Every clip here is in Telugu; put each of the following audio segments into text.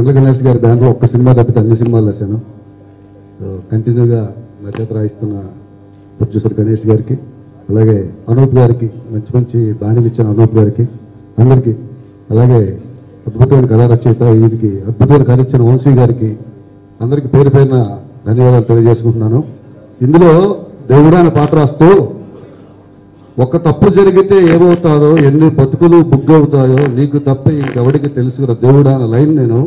బండ్ల గణేష్ గారి బ్యానర్లో ఒక్క సినిమా తప్పితే అన్ని సినిమాలు రాశాను. కంటిన్యూగా నా చేత రాయిస్తున్న ప్రొడ్యూసర్ గణేష్ గారికి, అలాగే అనూప్ గారికి, మంచి మంచి బాణీలు ఇచ్చిన అనూప్ గారికి, అందరికీ, అలాగే అద్భుతమైన కథా రచయిత వీరికి అద్భుతమైన కథ ఇచ్చిన వంశీ గారికి, అందరికీ పేరు పేరున ధన్యవాదాలు తెలియజేసుకుంటున్నాను. ఇందులో దేవుడు అనే పాత్ర వస్తూ ఒక తప్పు జరిగితే ఏమవుతాదో, ఎన్ని బతుకులు బుగ్గవుతాయో నీకు తప్ప ఇంకెవడికి తెలుసుకున్న దేవుడా అన్న లైన్ నేను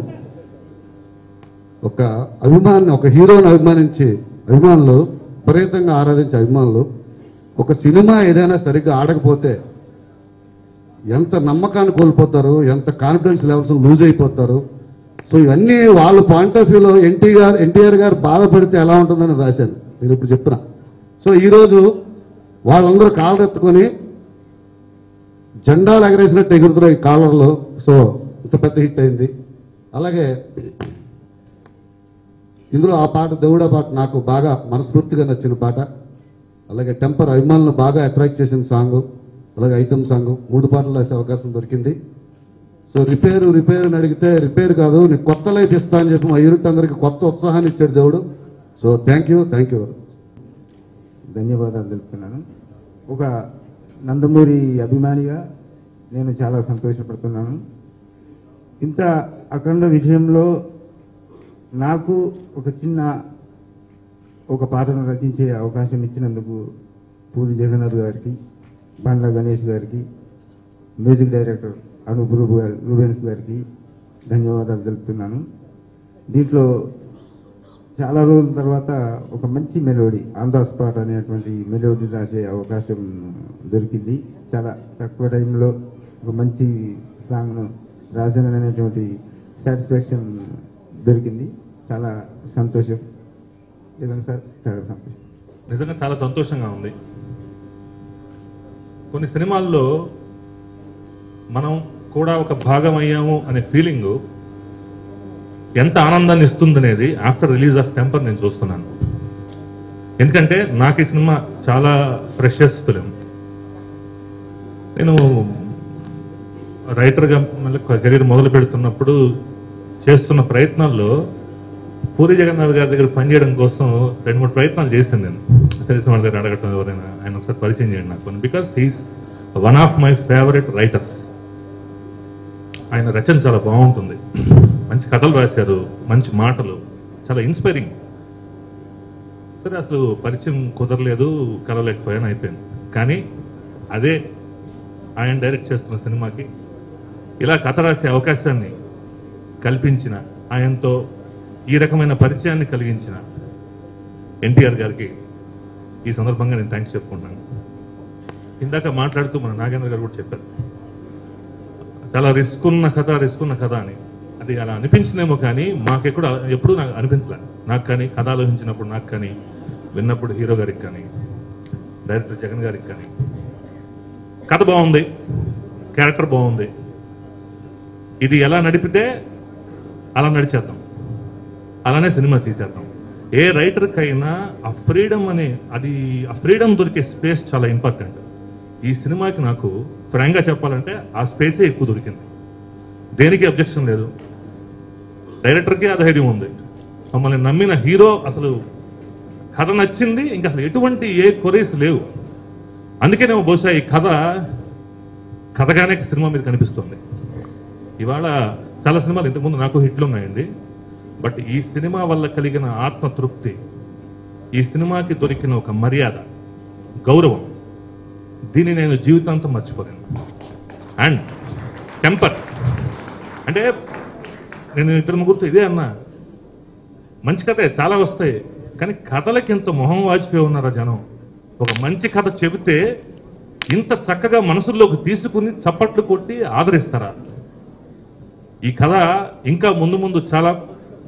ఒక అభిమాని, ఒక హీరోని అభిమానులు విపరీతంగా ఆరాధించే అభిమానులు ఒక సినిమా ఏదైనా సరిగ్గా ఆడకపోతే ఎంత నమ్మకాన్ని కోల్పోతారు, ఎంత కాన్ఫిడెన్స్ లెవెల్స్ లూజ్ అయిపోతారు. సో ఇవన్నీ వాళ్ళ పాయింట్ ఆఫ్ వ్యూలో ఎన్టీఆర్ గారు బాధపడితే ఎలా ఉంటుందని రాశాను, నేను ఇప్పుడు చెప్తున్నా. సో ఈరోజు వాళ్ళందరూ కాలర్ ఎత్తుకొని జెండాలు ఎగరేసినట్టు ఎగురుతున్నారు ఈ కాలర్లో. సో ఇంత పెద్ద హిట్ అయింది. అలాగే ఇందులో ఆ పాట, దేవుడా పాట నాకు బాగా మనస్ఫూర్తిగా నచ్చిన పాట. అలాగే టెంపర్ అభిమానులను బాగా అట్రాక్ట్ చేసిన సాంగ్, అలాగే ఐటమ్ సాంగ్, 3 పాటలు రాసే అవకాశం దొరికింది. సో రిపేర్ అని అడిగితే రిపేర్ కాదు, నీకు కొత్త లైఫ్ ఇస్తా అని చెప్పి మా యూనిట్ అందరికీ కొత్త ఉత్సాహాన్ని ఇచ్చాడు దేవుడు. So thank you. ధన్యవాదాలు తెలుపుతున్నాను. ఒక నందమూరి అభిమానిగా నేను చాలా సంతోషపడుతున్నాను. ఇంత అఖండ విషయంలో నాకు ఒక పాటను రచించే అవకాశం ఇచ్చినందుకు పూరి జగన్నాథ్ గారికి, బండ్ల గణేష్ గారికి, మ్యూజిక్ డైరెక్టర్ అనూప్ రూబెన్స్ గారికి ధన్యవాదాలు తెలుపుతున్నాను. దీంట్లో చాలా రోజుల తర్వాత ఒక మంచి మెలోడీ, ఆన్ ద స్పాట్ అనేటువంటి మెలోడీ రాసే అవకాశం దొరికింది. చాలా తక్కువ టైంలో ఒక మంచి సాంగ్ను రాసాననేటువంటి సాటిస్ఫాక్షన్ దొరికింది. చాలా సంతోషం. ఏదైనా సార్ చాలా సంతోషం, నిజంగా చాలా సంతోషంగా ఉంది. కొన్ని సినిమాల్లో మనం కూడా ఒక భాగం అయ్యాము అనే ఫీలింగ్ ఎంత ఆనందాన్ని ఇస్తుందనేది ఆఫ్టర్ రిలీజ్ ఆఫ్ టెంపర్ నేను చూస్తున్నాను. ఎందుకంటే నాకు ఈ సినిమా చాలా ప్రెషియస్ ఫిలిం. నేను రైటర్గా మళ్ళీ కెరీర్ మొదలు పెడుతున్నప్పుడు చేస్తున్న ప్రయత్నాల్లో పూరి జగన్నాథ్ గారి దగ్గర పనిచేయడం కోసం 2-3 ప్రయత్నాలు చేశాను. నేను తెలిసిన వాళ్ళ దగ్గర అడగటం, ఎవరైనా ఆయన ఒకసారి పరిచయం చేయండి నాకు, because he's one of my favourite writers. ఆయన రచన చాలా బాగుంటుంది, మంచి కథలు రాశారు, మంచి మాటలు, చాలా ఇన్స్పైరింగ్. సరే, అసలు పరిచయం కుదరలేదు, కలవలేకపోయాను, అయిపోయింది. కానీ అదే ఆయన డైరెక్ట్ చేస్తున్న సినిమాకి ఇలా కథ రాసే అవకాశాన్ని కల్పించిన, ఆయనతో ఈ రకమైన పరిచయాన్ని కలిగించిన ఎన్టీఆర్ గారికి ఈ సందర్భంగా నేను థ్యాంక్స్ చెప్పుకుంటున్నాను. ఇందాక మాట్లాడుతూ మన నాగేంద్ర గారు కూడా చెప్పారు, చాలా రిస్క్ ఉన్న కథ అని. అది అలా అనిపించినేమో కానీ ఎప్పుడు నాకు అనిపించలే. నాకు కానీ కథ ఆలోచించినప్పుడు, నాకు కానీ విన్నప్పుడు హీరో గారికి కానీ, డైరెక్టర్ జగన్ గారికి కానీ, కథ బాగుంది, క్యారెక్టర్ బాగుంది, ఇది ఎలా నడిపితే అలా నడిచేద్దాం, అలానే సినిమా తీసేద్దాం. ఏ రైటర్కైనా ఆ ఫ్రీడమ్ దొరికే స్పేస్ చాలా ఇంపార్టెంట్. ఈ సినిమాకి నాకు ఫ్రాంక్గా చెప్పాలంటే ఆ స్పేసే ఎక్కువ దొరికింది. దేనికి అబ్జెక్షన్ లేదు, డైరెక్టర్కి ఆ ధైర్యం ఉంది, మమ్మల్ని నమ్మిన హీరో అసలు కథ నచ్చింది, ఇంకా అసలు ఎటువంటి కొరీస్ లేవు. అందుకేనేమో బహుశా ఈ కథగానే సినిమా మీద కనిపిస్తుంది. ఇవాళ చాలా సినిమాలు ఇంతకుముందు నాకు హిట్లు ఉన్నాయండి, బట్ ఈ సినిమా వల్ల కలిగిన ఆత్మతృప్తి, ఈ సినిమాకి దొరికిన ఒక మర్యాద, గౌరవం, దీన్ని నేను జీవితాంతం మర్చిపోలేను. అండ్ టెంపర్ అంటే నేను 2-3 ఇదే అన్నా, మంచి కథే చాలా వస్తాయి, కానీ కథలకి ఇంత మొహం వాచిపోయి ఉన్నారా జనం. ఒక మంచి కథ చెబితే ఇంత చక్కగా మనసుల్లోకి తీసుకుని చప్పట్లు కొట్టి ఆదరిస్తారా? ఈ కథ ఇంకా ముందు చాలా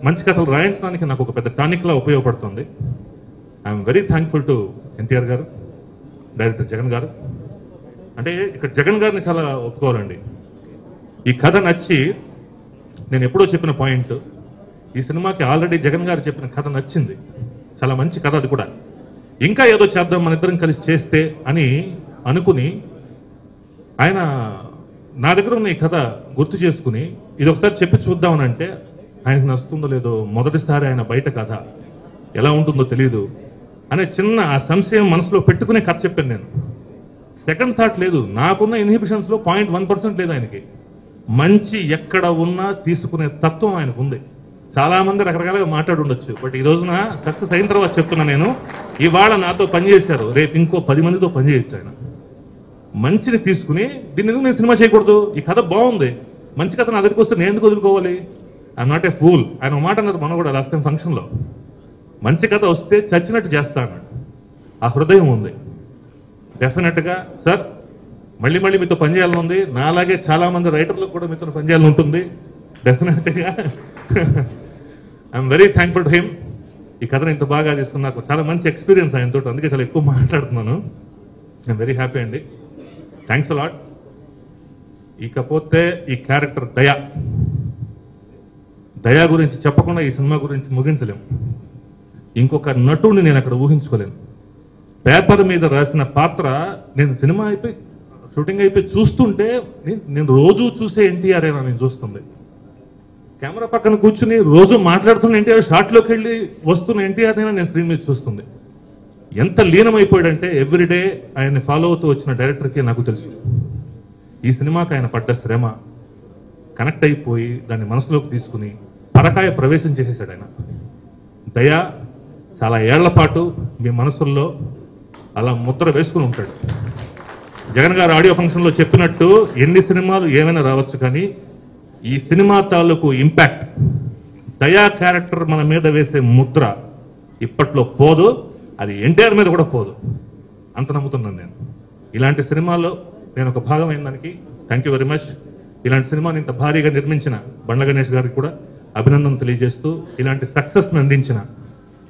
మంచి కథలు రాయించడానికి నాకు ఒక పెద్ద టానిక్లా ఉపయోగపడుతుంది. I'm very thankful to NTR గారు, డైరెక్టర్ జగన్ గారు. అంటే ఇక్కడ జగన్ గారిని చాలా ఒప్పుకోవాలండి. ఈ కథ నచ్చి, నేను ఎప్పుడో చెప్పిన పాయింట్, ఈ సినిమాకి ఆల్రెడీ జగన్ గారు చెప్పిన కథ నచ్చింది, చాలా మంచి కథ, అది కూడా ఇంకా ఏదో చేద్దాం మన ఇద్దరం కలిసి చేస్తే అని అనుకుని ఆయన నా దగ్గర ఉన్న ఈ కథ గుర్తు చేసుకుని ఇది ఒకసారి చెప్పి చూద్దామని అంటే ఆయనకు నచ్చుతుందో లేదో, మొదటిసారి ఆయన బయట కథ ఎలా ఉంటుందో తెలియదు అనే చిన్న ఆ సంశయం మనసులో పెట్టుకునే కథ చెప్పాను నేను. సెకండ్ థాట్ లేదు, నాకున్న ఇన్హిబిషన్స్ లో 0.1% లేదు ఆయనకి. మంచి ఎక్కడ ఉన్నా తీసుకునే తత్వం ఆయనకు ఉంది. చాలా మంది రకరకాలుగా మాట్లాడి ఉండొచ్చు, బట్ ఈ రోజున సక్సెస్ అయిన తర్వాత చెప్తున్నా నేను, ఇవాళ నాతో పనిచేశారు, రేపు ఇంకో 10 మందితో పనిచేయచ్చు. ఆయన మంచిని తీసుకుని దీన్ని ఎందుకు నేను సినిమా చేయకూడదు, ఈ కథ బాగుంది, మంచి కథ నా దగ్గరికి వస్తే నేను ఎందుకు వదులుకోవాలి, ఐఎమ్ నాట్ ఏ ఫూల్. ఆయన ఒక మాట అన్నారు మనం కూడా లాస్ట్ టైం ఫంక్షన్లో, మంచి కథ వస్తే చచ్చినట్టు చేస్తా అన్నాడు. ఆ హృదయం ఉంది. డెఫినెట్గా సార్ మళ్ళీ మళ్ళీ మీతో పనిచేయాలని ఉంది, నాలాగే చాలా మంది రైటర్లకు కూడా మీతో పనిచేయాలని ఉంటుంది. డెఫినెట్గా I'm very thankful to him. ఈ కథను ఇంత బాగా చేస్తున్న నాకు చాలా మంచి ఎక్స్పీరియన్స్ ఆయనతో, అందుకే చాలా ఎక్కువ మాట్లాడుతున్నాను. ఐఎమ్ వెరీ హ్యాపీ అండి, థ్యాంక్స్ అలాట్. ఇకపోతే ఈ క్యారెక్టర్ దయా గురించి చెప్పకుండా ఈ సినిమా గురించి ముగించలేము. ఇంకొక నటుడిని నేను అక్కడ ఊహించుకోలేను. పేపర్ మీద రాసిన పాత్ర నేను సినిమా అయిపోయి షూటింగ్ అయిపోయి చూస్తుంటే నేను రోజు చూసే ఎన్టీఆర్ అయినా నేను చూస్తుంది. కెమెరా పక్కన కూర్చుని రోజు మాట్లాడుతున్న ఎన్టీఆర్, షాట్లోకి వెళ్ళి వస్తున్న ఎన్టీఆర్ అయినా నేను స్క్రీన్ మీద చూస్తుంది. ఎంత లీనమైపోయాడంటే ఎవ్రీడే ఆయన్ని ఫాలో అవుతూ వచ్చిన డైరెక్టర్కి నాకు తెలుసు ఈ సినిమాకి ఆయన పడ్డ శ్రమ. కనెక్ట్ అయిపోయి దాన్ని మనసులోకి తీసుకుని పరకాయ ప్రవేశం చేసేసాడు ఆయన. దయ చాలా ఏళ్ల పాటు మీ మనసుల్లో అలా ముద్ర వేసుకుని ఉంటాడు. జగన్ గారు ఆడియో ఫంక్షన్లో చెప్పినట్టు ఎన్ని సినిమాలు ఏమైనా రావచ్చు, కానీ ఈ సినిమా తాలూకు ఇంపాక్ట్, దయా క్యారెక్టర్ మన మీద వేసే ముద్ర ఇప్పట్లో పోదు, అది ఎన్టీఆర్ మీద కూడా పోదు, అంత నమ్ముతున్నాను నేను. ఇలాంటి సినిమాల్లో నేను ఒక భాగం అయిన దానికి థ్యాంక్ యూ వెరీ మచ్. ఇలాంటి సినిమాని ఇంత భారీగా నిర్మించిన బండ్ల గణేష్ గారికి కూడా అభినందన తెలియజేస్తూ, ఇలాంటి సక్సెస్ని అందించిన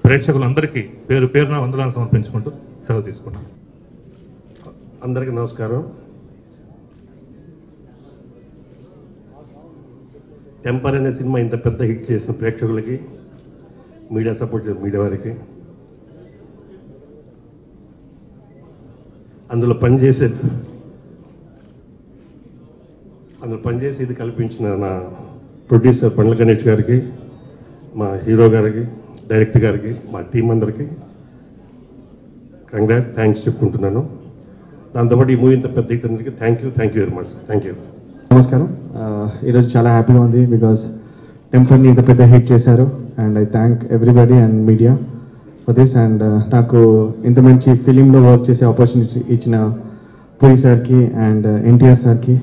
ప్రేక్షకులందరికీ పేరు పేరున వందనాలు సమర్పించుకుంటూ సెలవు తీసుకున్నాను. అందరికీ నమస్కారం. టెంపర్ అనే సినిమా ఇంత పెద్ద హిట్ చేసిన ప్రేక్షకులకి, మీడియా సపోర్ట్ చేసిన మీడియా వారికి, అందులో పనిచేసి ఇది కల్పించిన నా ప్రొడ్యూసర్ బండ్ల గణేష్ గారికి, మా హీరో గారికి, డైరెక్టర్ గారికి, మా టీం అందరికీ థ్యాంక్స్ చెప్పుకుంటున్నాను. దాంతోపాటు ఈ మూవీ ఇంత పెద్ద హిట్ అందరికీ thank you very much. Thank you. నమస్కారం. ఈరోజు చాలా హ్యాపీగా ఉంది బికాస్ టెంపర్ని ఇంత పెద్ద హిట్ చేశారు. And I thank everybody and media for this. And నాకు ఇంత మంచి ఫిలింలో వర్క్ చేసే ఆపర్చునిటీ ఇచ్చిన పూరి సార్కి అండ్ ఎన్టీఆర్ సార్కి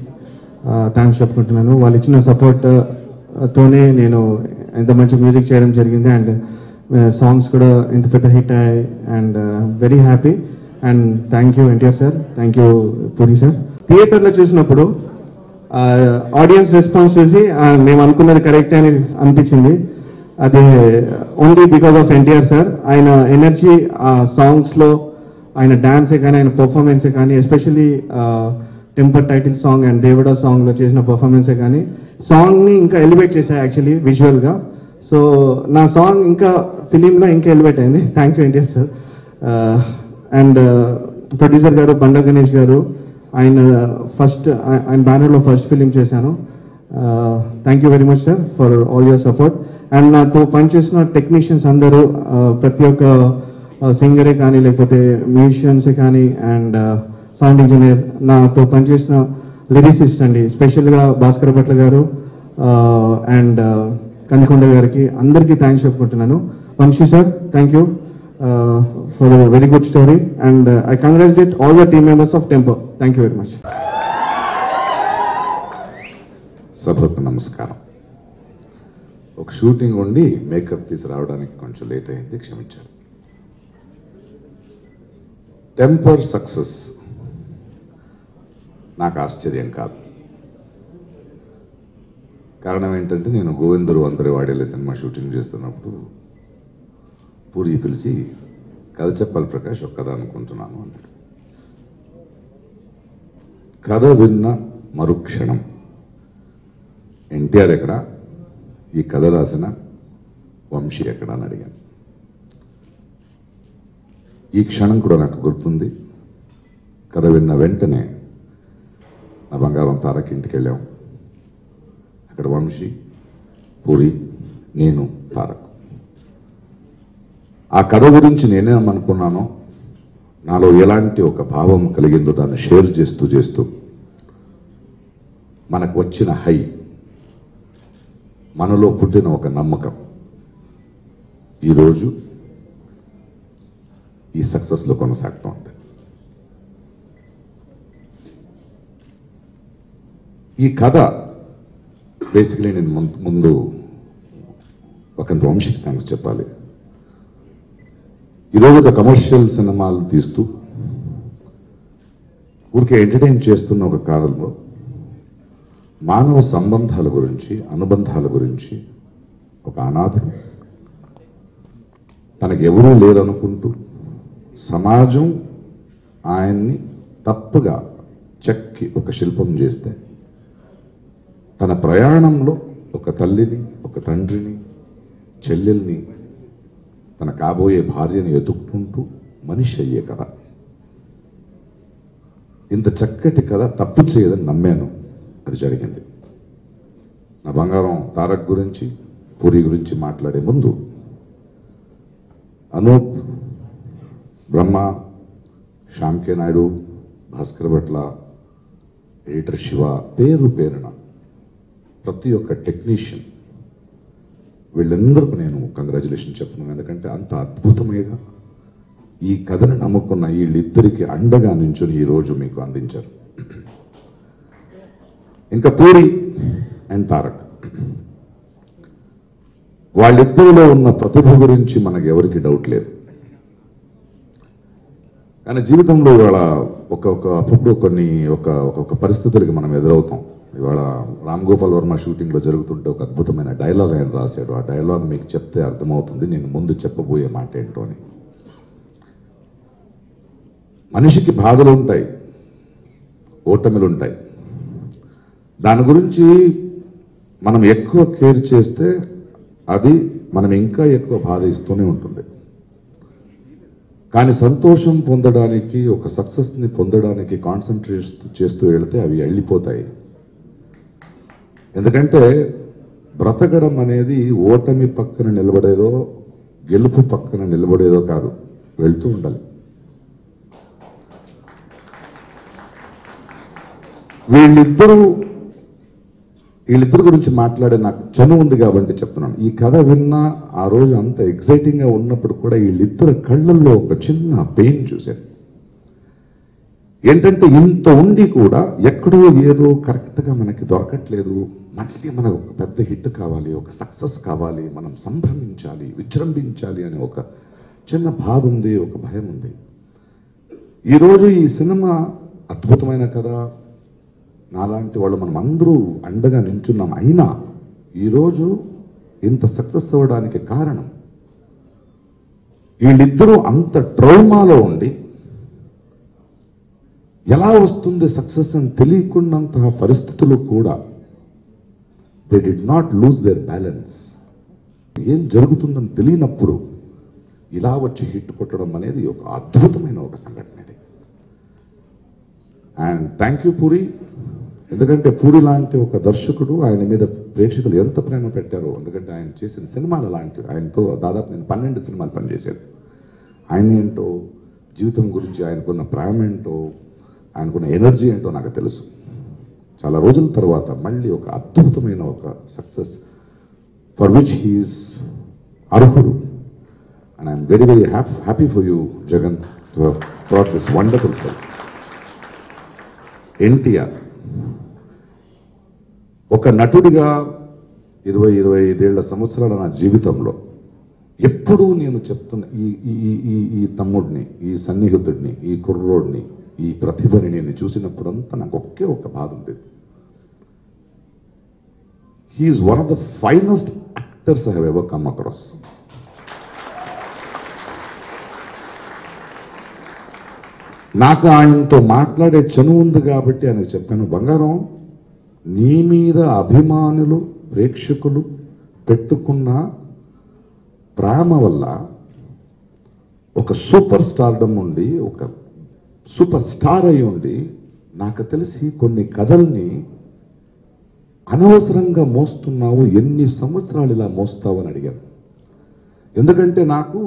థ్యాంక్స్ చెప్పుకుంటున్నాను. వాళ్ళు ఇచ్చిన సపోర్ట్ తోనే నేను ఇంత మంచి మ్యూజిక్ చేయడం జరిగింది. అండ్ సాంగ్స్ కూడా ఇంత పెద్ద హిట్ అయ్యాయి. And very happy. And thank you NTR sir, thank you puri sir. థియేటర్లో చూసినప్పుడు ఆడియన్స్ రెస్పాన్స్ చూసి మేము అనుకున్నది కరెక్ట్ అని అనిపించింది. అది only because of NTR sir. ఆయన ఎనర్జీ ఆ సాంగ్స్లో, ఆయన డాన్సే కానీ, ఆయన పర్ఫార్మెన్సే కానీ, especially temper title song and దేవుడా సాంగ్లో చేసిన పర్ఫార్మెన్సే కానీ సాంగ్ని ఇంకా ఎలివేట్ చేశాయి యాక్చువల్లీ విజువల్గా. సో నా సాంగ్ ఇంకా ఫిలింలో ఇంకా ఎలివేట్ అయింది. Thank you NTR sir. And producer గారు బండ్ల గణేష్ గారు, ఆయన బ్యానర్లో ఫస్ట్ ఫిలిం చేశాను. Thank you very much sir for all your support. And నాతో పనిచేసిన టెక్నీషియన్స్ అందరూ, ప్రతి ఒక్క సింగరే కానీ, లేకపోతే మ్యూజిషియన్సే కానీ, అండ్ సౌండ్ ఇంజనీర్, నాతో పనిచేసిన లిరిసిస్ట్ అండి, స్పెషల్గా భాస్కర్ భట్ల గారు అండ్ కందికొండ గారికి అందరికీ థ్యాంక్స్ చెప్పుకుంటున్నాను. Vamshi sir, thank you for a very good story, and I congratulate all the team members of Temper. Thank you very much. సభకు నమస్కారం. ఒక షూటింగ్ ఉండి మేకప్ తీసి రావడానికి కొంచెం లేట్ అయింది, క్షమించారు. టెంపర్ సక్సెస్ నాకు ఆశ్చర్యం కాదు. కారణం ఏంటంటే, నేను గోవిందరు అందరి వాడేళ్ళ సినిమా షూటింగ్ చేస్తున్నప్పుడు పూరి పిలిచి కథ చెప్పాలి ప్రకాష్, ఒక కథ అనుకుంటున్నాను అన్నాడు. కథ విన్న మరుక్షణం ఎన్టీఆర్ ఎక్కడ, ఈ కథ రాసిన వంశీ ఎక్కడ అని అడిగాను. ఈ క్షణం కూడా నాకు గుర్తుంది. కథ విన్న వెంటనే నా బంగారం తారకి ఇంటికి వెళ్ళాం. అక్కడ వంశీ, పూరి, నేను తారక్. ఆ కథ గురించి నేనేమనుకున్నానో, నాలో ఎలాంటి ఒక భావం కలిగిందో దాన్ని షేర్ చేస్తూ మనకు వచ్చిన హై, మనలో పుట్టిన ఒక నమ్మకం ఈరోజు ఈ సక్సెస్లో కొనసాగుతూ ఉంది. ఈ కథ బేసికలీ నేను ముందు ఒకంత వంశీకి థ్యాంక్స్ చెప్పాలి. ఈరోజు ఒక కమర్షియల్ సినిమాలు తీస్తూ ఊరికే ఎంటర్టైన్ చేస్తున్న ఒక కాలంలో మానవ సంబంధాల గురించి, అనుబంధాల గురించి, ఒక అనాథం తనకు ఎవరూ లేరనుకుంటూ సమాజం ఆయన్ని తప్పుగా చెక్కి ఒక శిల్పం చేస్తే, తన ప్రయాణంలో ఒక తల్లిని, ఒక తండ్రిని, చెల్లెల్ని, తన కాబోయే భార్యని ఎదుక్కుంటూ మనిషి అయ్యే కథ. ఇంత చక్కటి కథ తప్పు చేయదని నమ్మాను. అది జరిగింది. నా బంగారం తారక్ గురించి, పూరి గురించి మాట్లాడే ముందు అనూప్, బ్రహ్మ, శ్యామ్ కే నాయుడు, భాస్కర్ భట్ల, ఎడిటర్ శివ, పేరు పేరున ప్రతి ఒక్క టెక్నీషియన్, వీళ్ళందరికీ నేను కంగ్రాచులేషన్ చెప్తున్నాను. ఎందుకంటే అంత అద్భుతమైగా ఈ కథను నమ్ముకున్న వీళ్ళిద్దరికి అండగా నించుని ఈరోజు మీకు అందించారు. ఇంకా పూరి అండ్ తారక్, వాళ్ళిద్దరిలో ఉన్న ప్రతిభ గురించి మనకు ఎవరికి డౌట్ లేదు. కానీ జీవితంలో ఇవాళ అప్పుడు ఒక పరిస్థితులకి మనం ఎదురవుతాం. ఇవాళ రామ్ గోపాల్ వర్మ షూటింగ్లో జరుగుతుంటే ఒక అద్భుతమైన డైలాగ్ ఆయన రాశాడు. ఆ డైలాగ్ మీకు చెప్తే అర్థమవుతుంది నేను ముందు చెప్పబోయే మాట ఏంటో అని. మనిషికి బాధలు ఉంటాయి, ఓటమిలు ఉంటాయి. దాని గురించి మనం ఎక్కువ కేర్ చేస్తే అది మనం ఇంకా ఎక్కువ బాధ ఇస్తూనే ఉంటుంది. కానీ సంతోషం పొందడానికి, ఒక సక్సెస్ని పొందడానికి కాన్సన్ట్రేట్ చేస్తూ వెళితే అవి వెళ్ళిపోతాయి. ఎందుకంటే బ్రతకడం అనేది ఓటమి పక్కన నిలబడేదో, గెలుపు పక్కన నిలబడేదో కాదు, వెళ్తూ ఉండాలి. వీళ్ళిద్దరూ గురించి మాట్లాడే నాకు చనువు ఉంది కాబట్టి చెప్తున్నాను. ఈ కథ విన్నా ఆ రోజు అంత ఎక్సైటింగ్ గా ఉన్నప్పుడు కూడా వీళ్ళిద్దరు కళ్ళల్లో ఒక చిన్న పెయిన్ చూశాను. ఏంటంటే ఇంత ఉండి కూడా ఎక్కడో ఏదో కరెక్ట్ గా మనకి దొరకట్లేదు. మళ్ళీ మనకు ఒక పెద్ద హిట్ కావాలి, ఒక సక్సెస్ కావాలి, మనం సంభ్రమించాలి, విజృంభించాలి అనే ఒక చిన్న బాధ ఉంది, ఒక భయం ఉంది. ఈరోజు ఈ సినిమా అద్భుతమైన కథ, నాలాంటి వాళ్ళు మనం అందరూ అండగా నించున్నాం. అయినా ఈరోజు ఇంత సక్సెస్ అవ్వడానికి కారణం వీళ్ళిద్దరూ అంత ట్రౌమాలో ఉండి ఎలా వస్తుంది సక్సెస్ అని తెలియకున్నంత పరిస్థితులు కూడా they did not lose their balance. ఏం జరుగుతుందని తెలియనప్పుడు ఇలా వచ్చి హిట్ కొట్టడం అనేది ఒక అద్భుతమైన ఒక సంఘటన ఇది. And thank you puri. ఎందుకంటే పూరి లాంటి ఒక దర్శకుడు, ఆయన మీద ప్రేక్షకులు ఎంత ప్రేమ పెట్టారో. ఎందుకంటే ఆయన చేసిన సినిమాలు అలాంటివి. ఆయనతో దాదాపు నేను 12 సినిమాలు పనిచేశాను. ఆయన ఏంటో, జీవితం గురించి ఆయనకున్న ప్రేమ ఏంటో, ఆయనకున్న ఎనర్జీ ఏంటో నాకు తెలుసు. చాలా రోజుల తర్వాత మళ్ళీ ఒక అద్భుతమైన ఒక సక్సెస్ ఫర్ విచ్ హీఈస్ అర్హుడు. And I'm very very happy for you Jagan to have brought this wonderful film. NTR ఒక నటుడిగా 20-25 సంవత్సరాల నా జీవితంలో ఎప్పుడూ నేను చెప్తున్న ఈ తమ్ముడిని, ఈ సన్నిహితుడిని, ఈ కుర్రోడిని, ఈ ప్రతిభని నేను చూసినప్పుడంతా నాకు ఒకే ఒక బాధ ఉంది. He's one of the finest actors I have ever come across. నాకు ఆయనతో మాట్లాడే చనువు ఉంది కాబట్టి ఆయనకు చెప్పాను, బంగారం నీ మీద అభిమానులు, ప్రేక్షకులు పెట్టుకున్న ప్రేమ వల్ల ఒక సూపర్ స్టార్డమ్ ఉండి, ఒక సూపర్ స్టార్ అయి ఉండి, నాకు తెలిసి కొన్ని కథల్ని అనవసరంగా మోస్తున్నావు, ఎన్ని సంవత్సరాలు ఇలా మోస్తావు అని అడిగాను. ఎందుకంటే నాకు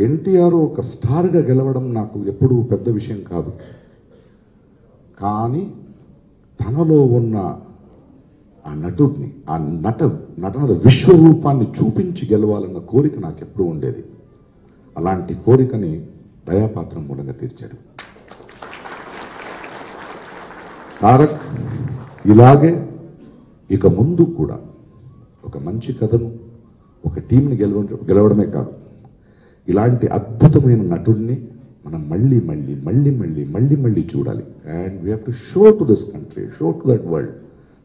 ఎన్టీఆర్ ఒక స్టార్గా గెలవడం నాకు ఎప్పుడూ పెద్ద విషయం కాదు. కానీ తనలో ఉన్న ఆ నటుడిని, ఆ నటన విశ్వరూపాన్ని చూపించి గెలవాలన్న కోరిక నాకు ఎప్పుడూ ఉండేది. అలాంటి కోరికని దయాపాత్రం మూలంగా తీర్చాడు. తారక్ ఇలాగే ఇక ముందు కూడా ఒక మంచి కథను, ఒక టీంని గెలవడమే కాదు, ఇలాంటి అద్భుతమైన నటుడిని మనం మళ్ళీ మళ్ళీ మళ్ళీ మళ్ళీ మళ్ళీ మళ్ళీ చూడాలి. And we have to show to this country, show to that world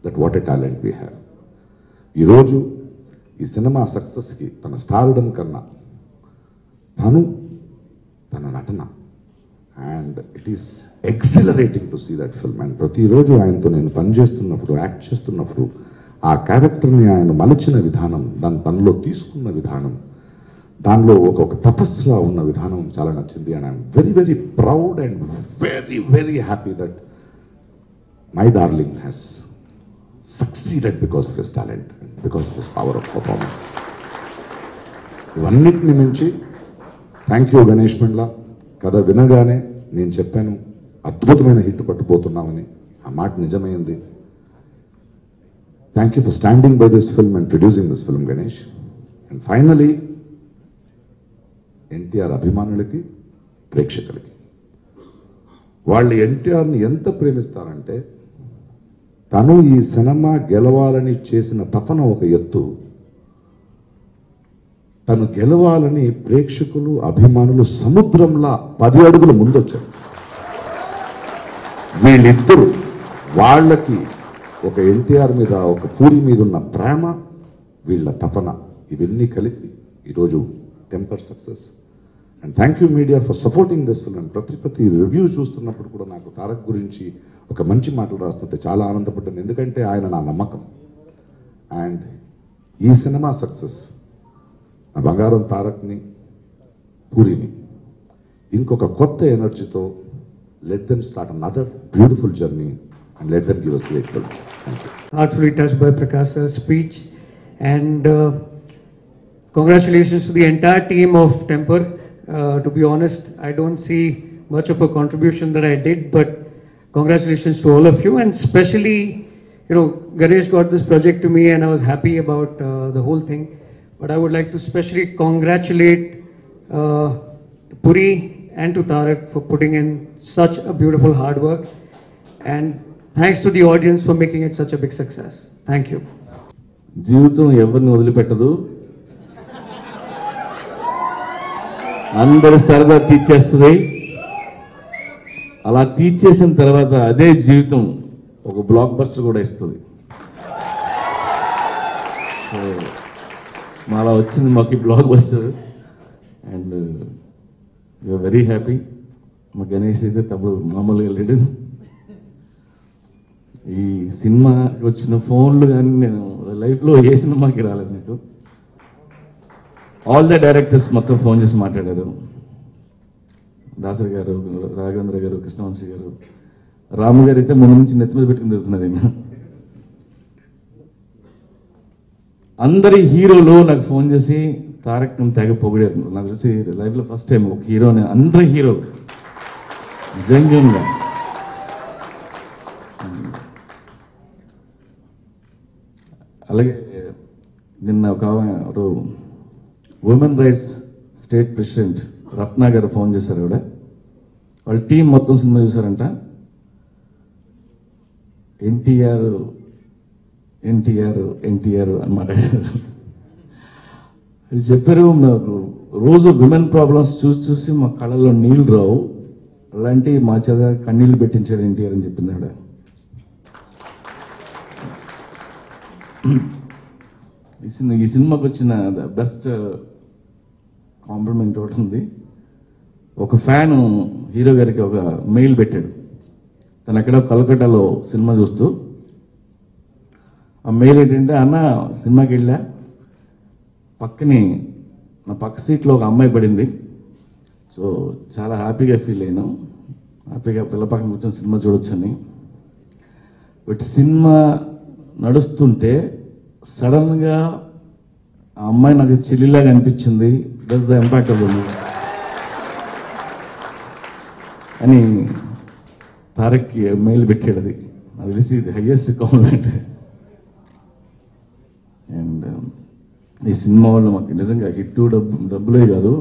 that what a talent we have. ఈరోజు ఈ సినిమా సక్సెస్కి తన స్టార్డమ్ కన్నా తన నటన, and it is exhilarating to see that film. And ప్రతిరోజు ఆయనతో నేను పనిచేస్తున్నప్పుడు, యాక్ట్ చేస్తున్నప్పుడు ఆ క్యారెక్టర్ని ఆయన మలచిన విధానం, దాని తనలో తీసుకున్న విధానం, దానిలో ఒక తపస్సులా ఉన్న విధానం చాలా నచ్చింది. And I'm very very proud and very very happy that my darling has succeeded because of his talent, because of his power of performance. ఇవన్నిటిని మించి థ్యాంక్ యూ గణేష్ మండల. కథ వినగానే నేను చెప్పాను అద్భుతమైన హిట్ పట్టుపోతున్నామని. ఆ మాట నిజమైంది. Thank you for standing by this film and producing this film Ganesh. And finally NTR అభిమానులకి, ప్రేక్షకులకి, వాళ్ళు ఎన్టీఆర్ని ఎంత ప్రేమిస్తారంటే, తను ఈ సినిమా గెలవాలని చేసిన తపన ఒక ఎత్తు, తను గెలవాలని ప్రేక్షకులు, అభిమానులు సముద్రంలా 10 అడుగులు ముందొచ్చారు. వీళ్ళిద్దరూ, వాళ్ళకి ఒక ఎన్టీఆర్ మీద, ఒక పూరి మీద ఉన్న ప్రేమ, వీళ్ళ తపన, ఇవన్నీ కలిపి ఈరోజు temper success. And thank you media for supporting this film. ప్రతి రివ్యూ చూస్తున్నప్పుడు కూడా నాకు తారక్ గురించి ఒక మంచి మాటలు రాస్తుంటే చాలా ఆనందపడ్డాను. ఎందుకంటే ఆయన నా నమ్మకం. అండ్ ఈ సినిమా సక్సెస్ నా బంగారం తారక్ని, పూరిని ఇంకొక కొత్త ఎనర్జీతో let them start another beautiful journey and let them give us great film. Thank you. Heartfully touched by Prakash's speech, and congratulations to the entire team of Temper. To be honest, I don't see much of a contribution that I did, but congratulations to all of you, and especially, Ganesh got this project to me and I was happy about the whole thing, but I would like to especially congratulate Puri and to Tarak for putting in such a beautiful hard work, and thanks to the audience for making it such a big success. Thank you. జీవితం ఎవరిని వదిలిపెట్టదు, అందరి సరదా తీర్చేస్తుంది. అలా తీర్చేసిన తర్వాత అదే జీవితం ఒక బ్లాక్ బస్టర్ కూడా ఇస్తుంది. అలా వచ్చింది మాకు blockbuster, and you're very happy. మా గణేష్ అయితే తప్పుడు మామూలుగా లేడు. ఈ సినిమాకి వచ్చిన ఫోన్లు కానీ నేను లైఫ్లో ఏ సినిమాకి రాలేదు. నాకు ఆల్ ద డైరెక్టర్స్ మొత్తం ఫోన్ చేసి మాట్లాడారు. దాసరి గారు, రాఘవేంద్ర గారు, కృష్ణవంశీ గారు, రాము గారు అయితే ముందు నుంచి నెత్తి మీద పెట్టుకుని తిరుగుతున్నారు. నేను అందరి హీరోలు నాకు ఫోన్ చేసి తారక్ తెగ పొగిడారు. నాకు తెలిసి లైఫ్లో ఫస్ట్ టైం ఒక హీరోని, అందరి హీరో జెన్యూన్గా. అలాగే నిన్న ఒక ఉమెన్ రైట్స్ స్టేట్ ప్రెసిడెంట్ రత్న గారు ఫోన్ చేశారు. కూడా వాళ్ళ టీం మొత్తం సినిమా చూసారంట. ఎన్టీఆర్ ఎన్టీఆర్ ఎన్టీఆర్ అని మాట్లాడారు. చెప్పారు, మాకు రోజు విమెన్ ప్రాబ్లమ్స్ చూసి చూసి మా కళ్ళలో నీళ్లు రావు, అలాంటి మా చేత కన్నీళ్లు పెట్టించాడు ఎన్టీఆర్ అని చెప్పింది ఆవిడ. ఈ సినిమాకి వచ్చిన బెస్ట్ కాంప్లిమెంట్ ఒకటి ఉంది. ఒక ఫ్యాన్ హీరో గారికి ఒక మెయిల్ పెట్టాడు. తను ఎక్కడో కలకట్టాలో సినిమా చూస్తూ ఆ మెయిల్ ఏంటంటే, అన్న సినిమాకి వెళ్ళా, పక్కని నా పక్క సీట్లో ఒక అమ్మాయి పడింది, సో చాలా హ్యాపీగా ఫీల్ అయినాం, హ్యాపీగా పిల్ల పక్కన కూర్చొని సినిమా చూడొచ్చని. బట్ సినిమా నడుస్తుంటే సడన్గా ఆ అమ్మాయి నాకు చెల్లిలాగా అనిపించింది. That's the impact of the movie అని తారక్కి మెయిల్ పెట్టాడు. అది నాకు తెలిసి ఇది హైయెస్ట్ కాంప్లిమెంట్. అండ్ ఈ సినిమా వల్ల మాకు నిజంగా హిట్ డబ్బులే కాదు,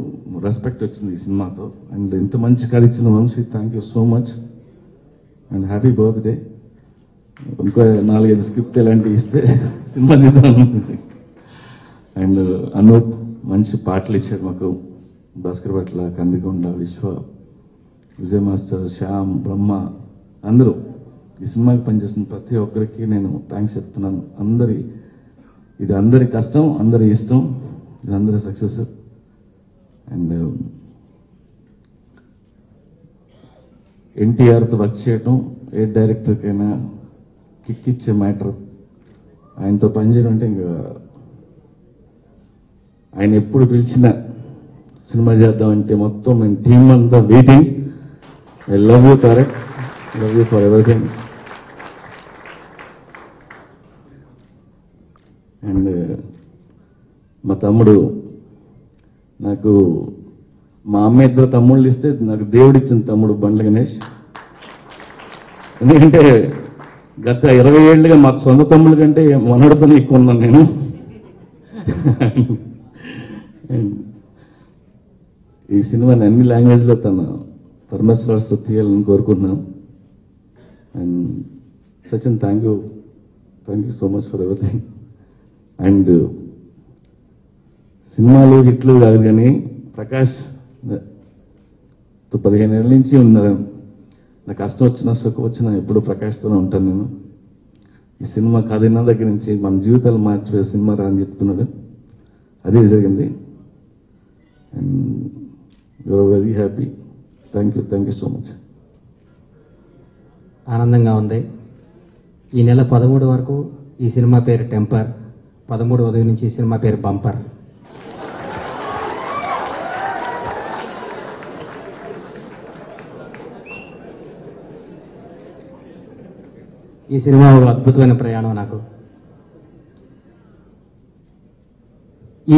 రెస్పెక్ట్ వచ్చింది ఈ సినిమాతో. అండ్ ఇంత మంచి కథ ఇచ్చిన Vamshi, thank you so much and happy birthday. ఇంకో 4-5 స్క్రిప్ట్ ఇలాంటివి ఇస్తే సినిమా తీద్దాం. అండ్ అనూప్ మంచి పాటలు ఇచ్చాడు మాకు, భాస్కర్ భట్ల, కందికొండ, విశ్వ, విజయ్ మాస్టర్, శ్యామ్, బ్రహ్మ, అందరూ ఈ సినిమాకి పనిచేసిన ప్రతి ఒక్కరికి నేను థ్యాంక్స్ చెప్తున్నాను. ఇది అందరి కష్టం, అందరి ఇష్టం, ఇది అందరి సక్సెస్. అండ్ ఎన్టీఆర్తో వర్క్ చేయటం ఏ డైరెక్టర్కైనా కిక్ ఇచ్చే మ్యాటర్. ఆయనతో పనిచేయడం అంటే ఇంకా ఆయన ఎప్పుడు పిలిచిన సినిమా చేద్దామంటే మొత్తం మేము టీమ్ అంతా waiting. I love you Tarak, love you for everything. And మా తమ్ముడు, నాకు మా అమ్మ 2 తమ్ముళ్ళు ఇస్తే నాకు దేవుడిచ్చిన తమ్ముడు బండ్ల గణేష్. ఎందుకంటే గత 20 ఏళ్ళుగా మాకు సొంత తమ్ముళ్ళ కంటే మనవడితోనే ఎక్కువ ఉన్నాను నేను. ఈ సినిమాని అన్ని లాంగ్వేజ్లో తన పరమేశ్వరతో తీయాలని కోరుకుంటున్నాం. And Sachin, thank you so much for everything. And సినిమాలు హిట్లు కాదు కానీ ప్రకాష్ 15 ఏళ్ళ నుంచి ఉన్నారు. నాకు కష్టం వచ్చినా సుఖం వచ్చినా ఎప్పుడు ప్రకాష్తోనే ఉంటాను నేను. ఈ సినిమా కథ విన్న దగ్గర నుంచి మన జీవితాలు మార్చే సినిమా రా అని చెప్తున్నాడు, అదే జరిగింది. And you're very happy. Thank you so much. ఆనందంగా ఉంది. ఈ నెల 13 వరకు ఈ సినిమా పేరు టెంపర్, 13 ఉదయం నుంచి ఈ సినిమా పేరు బంపర్. ఈ సినిమా ఒక అద్భుతమైన ప్రయాణం నాకు.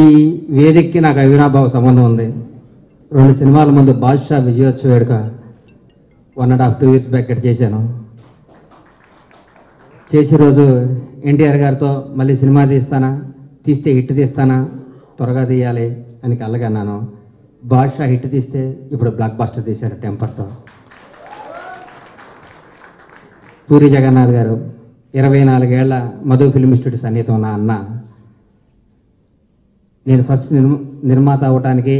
ఈ వేదికకి నాకు అవినాభావ సంబంధం ఉంది. 2 సినిమాల ముందు బాద్షా విజయోత్సవ వేడుక 1.5-2 years బ్యాక్ చేశాను. చేసే రోజు ఎన్టీఆర్ గారితో మళ్ళీ సినిమా తీస్తే హిట్ తీస్తానా, త్వరగా తీయాలి అని కలగన్నాను. బాద్షా హిట్ తీస్తే ఇప్పుడు బ్లాక్ బస్టర్ తీశారు టెంపర్తో. పూరి జగన్నాథ్ గారు 24 ఏళ్ల మధు ఫిల్మ్ ఇన్స్టిట్యూట్ సన్నిహితం ఉన్న అన్న. నేను ఫస్ట్ నిర్మాత అవడానికి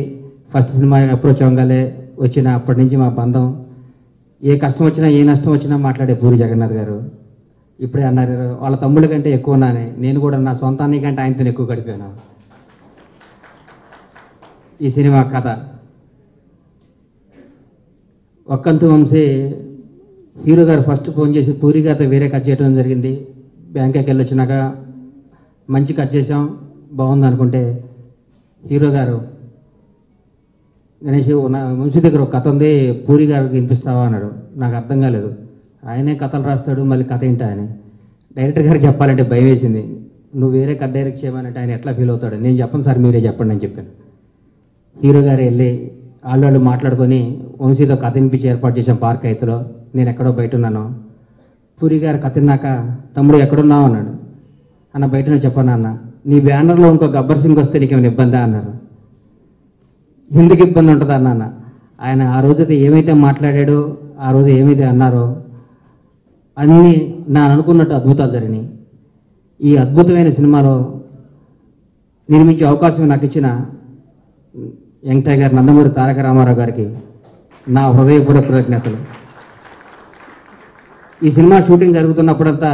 ఫస్ట్ సినిమా అప్రోచ్ అవ్వగానే వచ్చిన అప్పటి నుంచి మా బంధం. ఏ కష్టం వచ్చినా ఏ నష్టం వచ్చినా మాట్లాడే పూరి జగన్నాథ్ గారు. ఇప్పుడే అన్నారు వాళ్ళ తమ్ముళ్ళ కంటే ఎక్కువ ఉన్నానే, నేను కూడా నా సొంతాన్ని కంటే ఆయనతో ఎక్కువ గడిపాను. ఈ సినిమా కథ ఒక్కంతు వంశీ హీరో గారు ఫస్ట్ ఫోన్ చేసి పూరి గారితో వేరే కట్ చేయడం జరిగింది. బ్యాంకాక్ వెళ్ళి వచ్చినాక మంచి కట్ చేసాం, బాగుంది అనుకుంటే హీరో గారు గణేష్ వంశీ దగ్గర ఒక కథ ఉంది, పూరి గారికి వినిపిస్తావా అన్నాడు. నాకు అర్థం కాలేదు. ఆయనే కథలు రాస్తాడు, మళ్ళీ కథ ఏంటా అని. డైరెక్టర్ గారికి చెప్పాలంటే భయం వేసింది. నువ్వు వేరే కథ డైరెక్ట్ చేయమనంటే ఆయన ఎట్లా ఫీల్ అవుతాడు. నేను చెప్పను సార్, మీరే చెప్పండి అని చెప్పాను. హీరో గారు వెళ్ళి వాళ్ళు మాట్లాడుకొని వంశీతో కథ వినిపించి ఏర్పాటు చేసాం పార్క్ అయితలో. నేను ఎక్కడో బయట ఉన్నాను. పూరి గారు కథ విన్నాక తమ్ముడు ఎక్కడున్నావు అన్నాడు. అన్న బయటనే చెప్పాను అన్న, నీ బ్యానర్లో ఇంకో గబ్బర్ సింగ్ వస్తే నీకేమైనా ఇబ్బందా అన్నారు. ఎందుకు ఇబ్బంది ఉంటుంది అన్న. ఆయన ఆ రోజైతే ఏమైతే మాట్లాడాడో, ఆ రోజు ఏమైతే అన్నారో అన్నీ నేను అనుకున్నట్టు అద్భుతాలు జరిగినాయి. ఈ అద్భుతమైన సినిమాలో నిర్మించే అవకాశం నాకు ఇచ్చిన యంగ్ టైగర్ నందమూరి తారక రామారావు గారికి నా హృదయపూర్వక కృతజ్ఞతలు. ఈ సినిమా షూటింగ్ జరుగుతున్నప్పుడంతా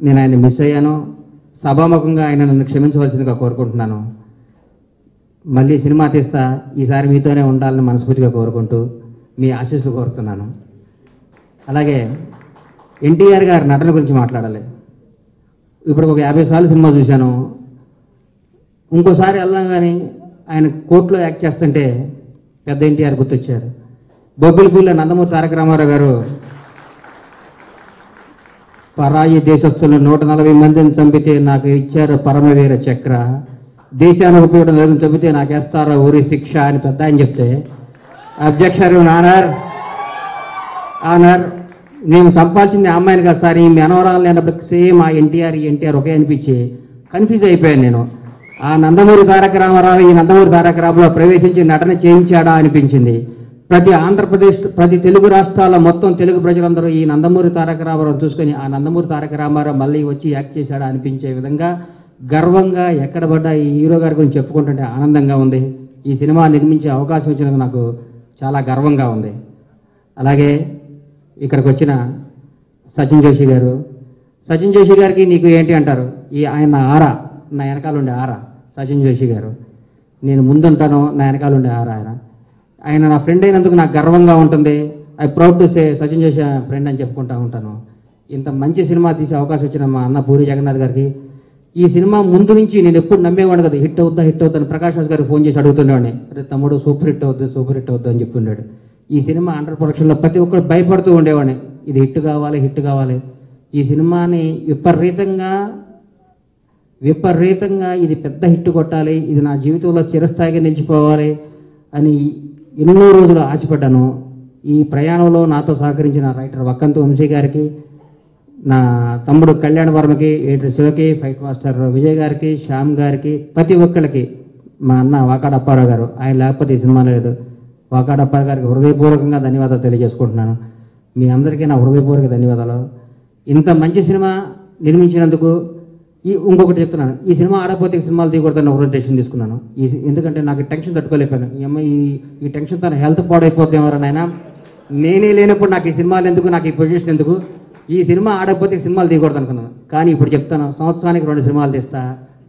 నేను ఆయన మిస్ అయ్యాను. సభాముఖంగా ఆయన నన్ను క్షమించవలసిందిగా కోరుకుంటున్నాను. మళ్ళీ సినిమా తీస్తా, ఈసారి మీతోనే ఉండాలని మనస్ఫూర్తిగా కోరుకుంటూ మీ ఆశీస్సులు కోరుతున్నాను. అలాగే ఎన్టీఆర్ గారి నటన గురించి మాట్లాడాలి. ఇప్పుడు ఒక 50 సార్లు సినిమా చూశాను. ఇంకోసారి వెళ్దాం కానీ ఆయన కోర్టులో యాక్ట్ చేస్తుంటే పెద్ద ఎన్టీఆర్ గుర్తొచ్చారు. బొబ్బిలిపూడిలో నందమూరి తారక రామారావు గారు పరాయి దేశస్తులు 140 మందిని చంపితే నాకు ఇచ్చారు పరమవీర చక్ర, దేశానికి ఉపయోగం లేదని చంపితే నాకు వేస్తారా ఊరి శిక్ష అని పెద్ద ఆయన చెప్తే, అబ్జెక్షన్ ఆనర్ నేను సంపాదించింది ఆ అమ్మాయిని కదా సార్, ఈ మనవరాలు లేనప్పటికీ సేమ్ ఆ ఎన్టీఆర్ ఒకే అనిపించి కన్ఫ్యూజ్ అయిపోయాను నేను. ఆ నందమూరి తారక రామారావు ఈ నందమూరి తారక రామారావు ప్రవేశించి నటన చేయించాడా అనిపించింది. ప్రతి తెలుగు రాష్ట్రాల మొత్తం తెలుగు ప్రజలందరూ ఈ నందమూరి తారక రామారావు చూసుకొని ఆ నందమూరి తారక రామారావు మళ్ళీ వచ్చి యాక్ట్ చేశాడా అనిపించే విధంగా గర్వంగా ఎక్కడ పడ్డా ఈ హీరో గారి గురించి చెప్పుకుంటుంటే ఆనందంగా ఉంది. ఈ సినిమా నిర్మించే అవకాశం ఇచ్చినందుకు నాకు చాలా గర్వంగా ఉంది. అలాగే ఇక్కడికి వచ్చిన సచిన్ జోషి గారు, సచిన్ జోషి గారికి నీకు ఏంటి అంటారు, ఆయన ఆరా, నా వెనకాల ఉండే ఆరా సచిన్ జోషి గారు. నేను ముందుంటాను, నా వెనకాల ఉండే ఆరా ఆయన నా ఫ్రెండ్ అయినందుకు నాకు గర్వంగా ఉంటుంది. I proud to say Sachin Joshi friend అని చెప్పుకుంటా ఉంటాను. ఇంత మంచి సినిమా తీసే అవకాశం వచ్చిన మా అన్న పూరి జగన్నాథ్ గారికి, ఈ సినిమా ముందు నుంచి నేను ఎప్పుడు నమ్మేవాడు కదా, హిట్ అవుద్దా అని ప్రకాష్ రాజ్ గారికి ఫోన్ చేసి అడుగుతుండేవాడిని, తమ్ముడు సూపర్ హిట్ అవుద్దు అని చెప్తుండాడు. ఈ సినిమా అండర్ ప్రొడక్షన్లో ప్రతి ఒక్కరు భయపడుతూ ఉండేవాడిని, ఇది హిట్ కావాలి. ఈ సినిమాని విపరీతంగా ఇది పెద్ద హిట్ కొట్టాలి, ఇది నా జీవితంలో చిరస్థాయిగా నిలిచిపోవాలి అని ఎన్నో రోజులు ఆశపడ్డాను. ఈ ప్రయాణంలో నాతో సహకరించిన రైటర్ వక్కంతు వంశీ గారికి, నా తమ్ముడు కళ్యాణ్ వర్మకి, ఎడిటర్ శివకి, ఫైట్ మాస్టర్ విజయ్ గారికి, శ్యామ్ గారికి, ప్రతి ఒక్కరికి, మా అన్న వాకాడ అప్పారావు గారు, ఆయన లేకపోతే ఈ సినిమా లేదు. వాకాడ అప్పారావు గారికి హృదయపూర్వకంగా ధన్యవాదాలు తెలియజేసుకుంటున్నాను. మీ అందరికీ నా హృదయపూర్వక ధన్యవాదాలు. ఇంత మంచి సినిమా నిర్మించినందుకు. ఇంకొకటి చెప్తున్నాను, ఈ సినిమా ఆడకపోతే సినిమాలు తీయకూడదని ఒక డెసిషన్ తీసుకున్నాను. ఎందుకంటే నాకు టెన్షన్ తట్టుకోలేకపోయాను. ఈ అమ్మాయి ఈ టెన్షన్ తన హెల్త్ పాడైపోతే ఎవరైనా, నేనే లేనప్పుడు నాకు ఈ సినిమాలు ఎందుకు, నాకు ఈ పొజిషన్ ఎందుకు, ఈ సినిమా ఆడకపోతే సినిమాలు తీయకూడదు అనుకున్నాను. కానీ ఇప్పుడు చెప్తాను, సంవత్సరానికి 2 సినిమాలు తీస్తా,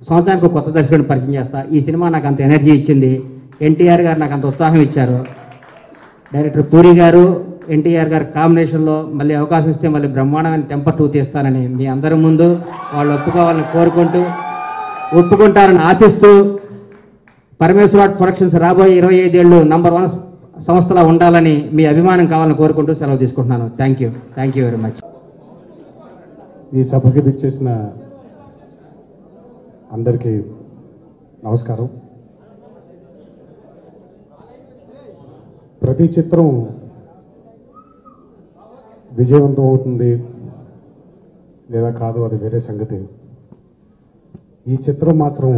సంవత్సరానికి ఒక కొత్త దర్శకుడిని పరిచయం చేస్తా. ఈ సినిమా నాకు అంత ఎనర్జీ ఇచ్చింది, ఎన్టీఆర్ గారు నాకు అంత ఉత్సాహం ఇచ్చారు. డైరెక్టర్ పూరి గారు, ఎన్టీఆర్ గారి కాంబినేషన్లో మళ్ళీ అవకాశం ఇస్తే మళ్ళీ బ్రహ్మాండమైన టెంపర్ 2 తీస్తానని మీ అందరి ముందు వాళ్ళు ఒప్పుకోవాలని కోరుకుంటూ, ఒప్పుకుంటారని ఆశిస్తూ, పరమేశ్వర ప్రొడక్షన్స్ రాబోయే 25 ఏళ్ళు నంబర్ 1 సంస్థలా ఉండాలని మీ అభిమానం కావాలని కోరుకుంటూ సెలవు తీసుకుంటున్నాను. Thank you very much. ఈ సభకి విచ్చేసిన అందరికీ నమస్కారం. ప్రతి చిత్రం విజయవంతం అవుతుంది లేదా కాదు అది వేరే సంగతి. ఈ చిత్రం మాత్రం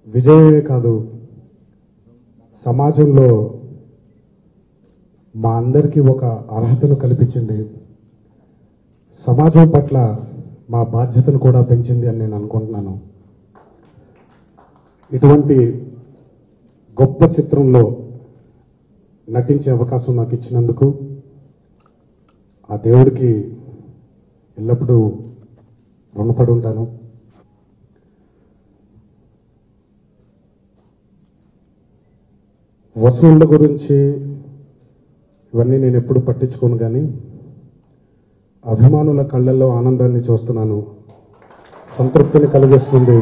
విజయమే కాదు, సమాజంలో మా అందరికీ ఒక అర్హతను కల్పించింది, సమాజం పట్ల మా బాధ్యతను కూడా పెంచింది అని నేను అనుకుంటున్నాను. ఇటువంటి గొప్ప చిత్రంలో నటించే అవకాశం నాకు ఇచ్చినందుకు ఆ దేవుడికి ఎల్లప్పుడూ రుణపడి ఉంటాను. వసూళ్ల గురించి ఇవన్నీ నేను ఎప్పుడు పట్టించుకోను, కానీ అభిమానుల కళ్ళల్లో ఆనందాన్ని చూస్తున్నాను, సంతృప్తిని కలిగిస్తుంది.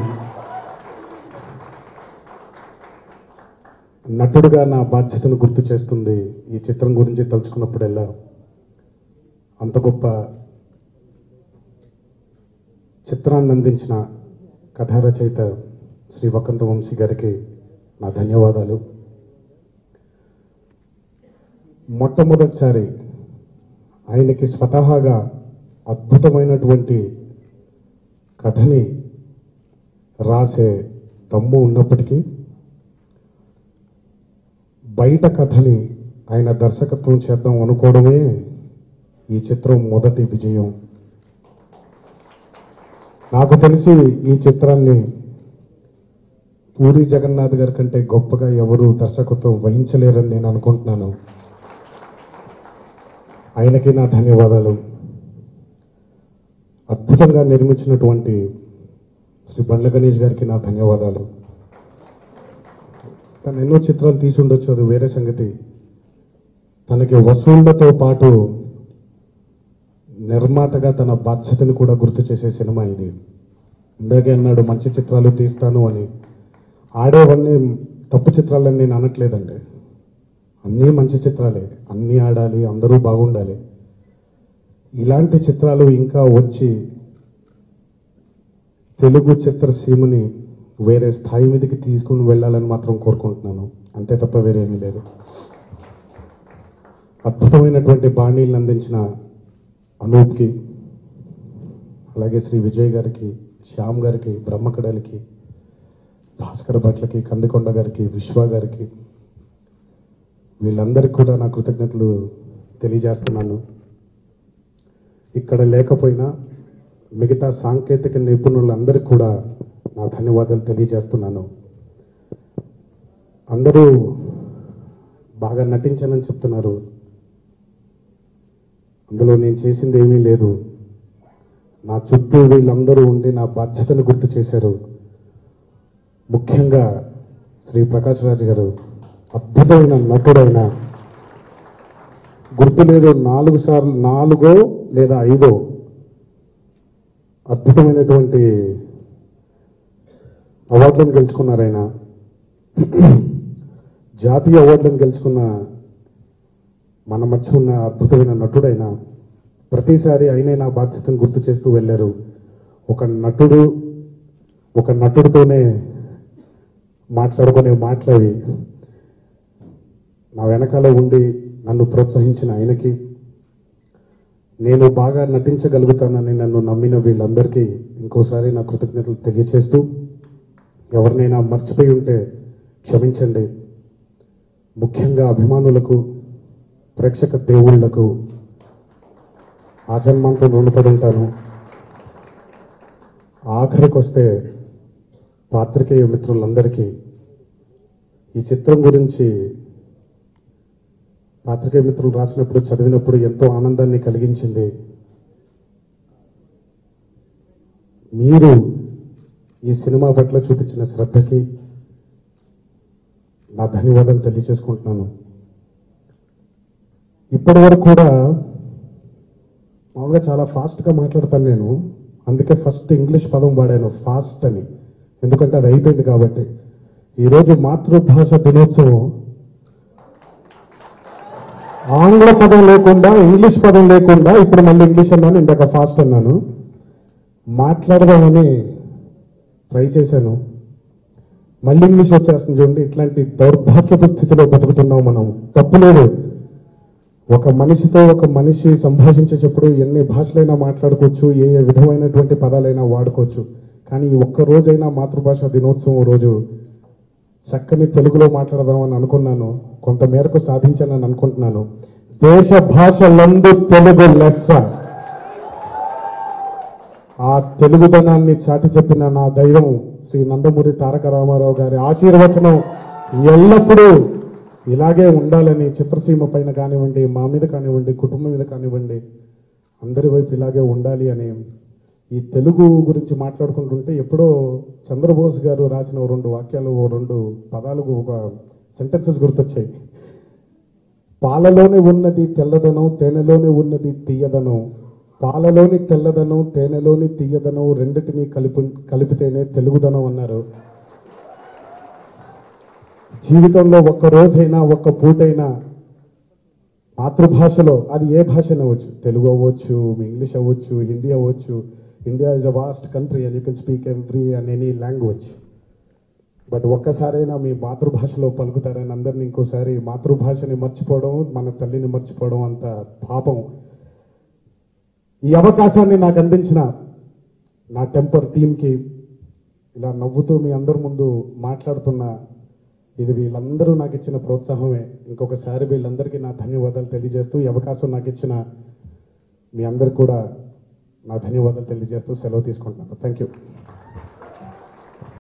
నటుడుగా నా బాధ్యతను గుర్తు చేస్తుంది ఈ చిత్రం గురించి తలుచుకున్నప్పుడల్లా. అంత గొప్ప చిత్రాన్ని అందించిన కథా రచయిత శ్రీ వక్కంత వంశీ గారికి నా ధన్యవాదాలు. మొట్టమొదటిసారి ఆయనకి స్వతహాగా అద్భుతమైనటువంటి కథని రాసే దమ్ము ఉన్నప్పటికీ బయట కథని ఆయన దర్శకత్వం చేద్దాం అనుకోవడమే ఈ చిత్రం మొదటి విజయం. నాకు తెలిసి ఈ చిత్రాన్ని పూరి జగన్నాథ్ గారి కంటే గొప్పగా ఎవరు దర్శకత్వం వహించలేరని నేను అనుకుంటున్నాను. ఆయనకి నా ధన్యవాదాలు. అద్భుతంగా నిర్మించినటువంటి శ్రీ బండ్ల గణేష్ గారికి నా ధన్యవాదాలు. తను ఎన్నో చిత్రాలు తీసి ఉండొచ్చు, అది వేరే సంగతి. తనకి వసూళ్లతో పాటు నిర్మాతగా తన బాధ్యతను కూడా గుర్తు చేసే సినిమా ఇది. ఇందాకే అన్నాడు మంచి చిత్రాలు తీస్తాను అని. ఆడేవన్నీ తప్పు చిత్రాలని నేను అనట్లేదండి, అన్నీ మంచి చిత్రాలే, అన్నీ ఆడాలి, అందరూ బాగుండాలి. ఇలాంటి చిత్రాలు ఇంకా వచ్చి తెలుగు చిత్రసీమని వేరే స్థాయి మీదకి తీసుకుని వెళ్ళాలని మాత్రం కోరుకుంటున్నాను. అంతే తప్ప వేరేమీ లేదు. అద్భుతమైనటువంటి బాణీలను అందించిన అనూప్కి, అలాగే శ్రీ విజయ్ గారికి, శ్యామ్ గారికి, బ్రహ్మకడలికి, భాస్కర్ భట్లకి, కందికొండ గారికి, విశ్వ గారికి, వీళ్ళందరికీ కూడా నా కృతజ్ఞతలు తెలియజేస్తున్నాను. ఇక్కడ లేకపోయినా మిగతా సాంకేతిక నిపుణులందరికీ కూడా నా ధన్యవాదాలు తెలియజేస్తున్నాను. అందరూ బాగా నటించానని చెప్తున్నారు. అందులో నేను చేసింది ఏమీ లేదు. నా చుట్టూ వీళ్ళందరూ ఉండి నా బాధ్యతను గుర్తు చేశారు. ముఖ్యంగా శ్రీ ప్రకాష్ రాజ్ గారు అద్భుతమైన నటుడైన, గుర్తు లేదు 4 లేదా 5 అద్భుతమైనటువంటి అవార్డులను గెలుచుకున్నారు. ఆయన జాతీయ అవార్డులను గెలుచుకున్న మన మధ్య ఉన్న అద్భుతమైన నటుడైన, ప్రతిసారి ఆయనే నా బాధ్యతను గుర్తు చేస్తూ వెళ్ళారు. ఒక నటుడితోనే మాట్లాడుకునే మాట్లాడి నా వెనకాల ఉండి నన్ను ప్రోత్సహించిన ఆయనకి, నేను బాగా నటించగలుగుతానని నన్ను నమ్మిన వీళ్ళందరికీ ఇంకోసారి నా కృతజ్ఞతలు తెలియజేస్తూ, ఎవరినైనా మర్చిపోయి ఉంటే క్షమించండి. ముఖ్యంగా అభిమానులకు, ప్రేక్షక దేవుళ్లకు ఆజన్మంతో రుణపడి ఉంటాను. ఆఖరికి వస్తే పాత్రికేయ మిత్రులందరికీ ఈ చిత్రం గురించి పాత్రికేయ మిత్రులు రాసినప్పుడు, చదివినప్పుడు ఎంతో ఆనందాన్ని కలిగించింది. మీరు ఈ సినిమా పట్ల చూపించిన శ్రద్ధకి నా ధన్యవాదాలు తెలియజేసుకుంటున్నాను. ఇప్పటి వరకు కూడా మామూలుగా చాలా ఫాస్ట్గా మాట్లాడతాను నేను. అందుకే ఫస్ట్ ఇంగ్లీష్ పదం వాడాను, ఫాస్ట్ అని. ఎందుకంటే అది అయిపోయింది కాబట్టి. ఈరోజు మాతృభాష దినోత్సవం. ఆంగ్ల పదం లేకుండా, ఇంగ్లీష్ పదం లేకుండా ఇప్పుడు మళ్ళీ ఇంగ్లీష్ అన్నాను, ఇందాక ఫాస్ట్ అన్నాను. మాట్లాడదామని ట్రై చేశాను, మళ్ళీ ఇంగ్లీష్ వచ్చేస్తుంది. చూడండి, ఇట్లాంటి దౌర్భాగ్యపు స్థితిలో బతుకుతున్నాం మనం. తప్పులేదు, ఒక మనిషితో ఒక మనిషి సంభాషించేటప్పుడు ఎన్ని భాషలైనా మాట్లాడుకోవచ్చు, ఏ విధమైనటువంటి పదాలైనా వాడుకోవచ్చు. కానీ ఈ ఒక్క రోజైనా మాతృభాష దినోత్సవం రోజు చక్కని తెలుగులో మాట్లాడదామని అనుకున్నాను. కొంతమేరకు సాధించానని అనుకుంటున్నాను. దేశ భాషలందు తెలుగు లెస్స. ఆ తెలుగుదనాన్ని చాటి చెప్పిన నా దైవం శ్రీ నందమూరి తారక రామారావు గారి ఆశీర్వచనం ఎల్లప్పుడూ ఇలాగే ఉండాలని, చిత్రసీమ పైన కానివ్వండి, మా మీద కానివ్వండి, కుటుంబం మీద కానివ్వండి, అందరి వైపు ఇలాగే ఉండాలి అని. ఈ తెలుగు గురించి మాట్లాడుకుంటుంటే ఎప్పుడో చంద్రబోస్ గారు రాసిన 2 వాక్యాలు, 2 పదాలు, ఒక సెంటెన్సెస్ గుర్తొచ్చాయి. పాలలోనే ఉన్నది తెల్లదనం, తేనెలోనే ఉన్నది తీయదనం. పాలలోని తెల్లదనం, తేనెలోని తీయదనం రెండిటిని కలిపితేనే తెలుగుదనం అన్నారు. జీవితంలో ఒక్క రోజైనా, ఒక్క పూటైనా మాతృభాషలో, అది ఏ భాష అవ్వచ్చు, తెలుగు అవ్వచ్చు, ఇంగ్లీష్ అవ్వచ్చు, హిందీ అవ్వచ్చు. India is a vast country and you can speak every and any language. But ఒక్కసారైనా మీ మాతృభాషలో పలుకుతారని అందరినీ ఇంకోసారి మాతృభాషని మర్చిపోవడం, మన తల్లిని మర్చిపోవడం అంత పాపం. ఈ అవకాశాన్ని నాకు అందించిన నా టెంపర్ టీంకి, ఇలా నవ్వుతూ మీ అందరి ముందు మాట్లాడుతున్న, ఇది వీళ్ళందరూ నాకు ఇచ్చిన ప్రోత్సాహమే. ఇంకొకసారి వీళ్ళందరికీ నా ధన్యవాదాలు తెలియజేస్తూ, ఈ అవకాశం నాకు ఇచ్చిన మీ అందరు కూడా నా ధన్యవాదాలు తెలియజేస్తూ సెలవు తీసుకుంటున్నాను. Thank you.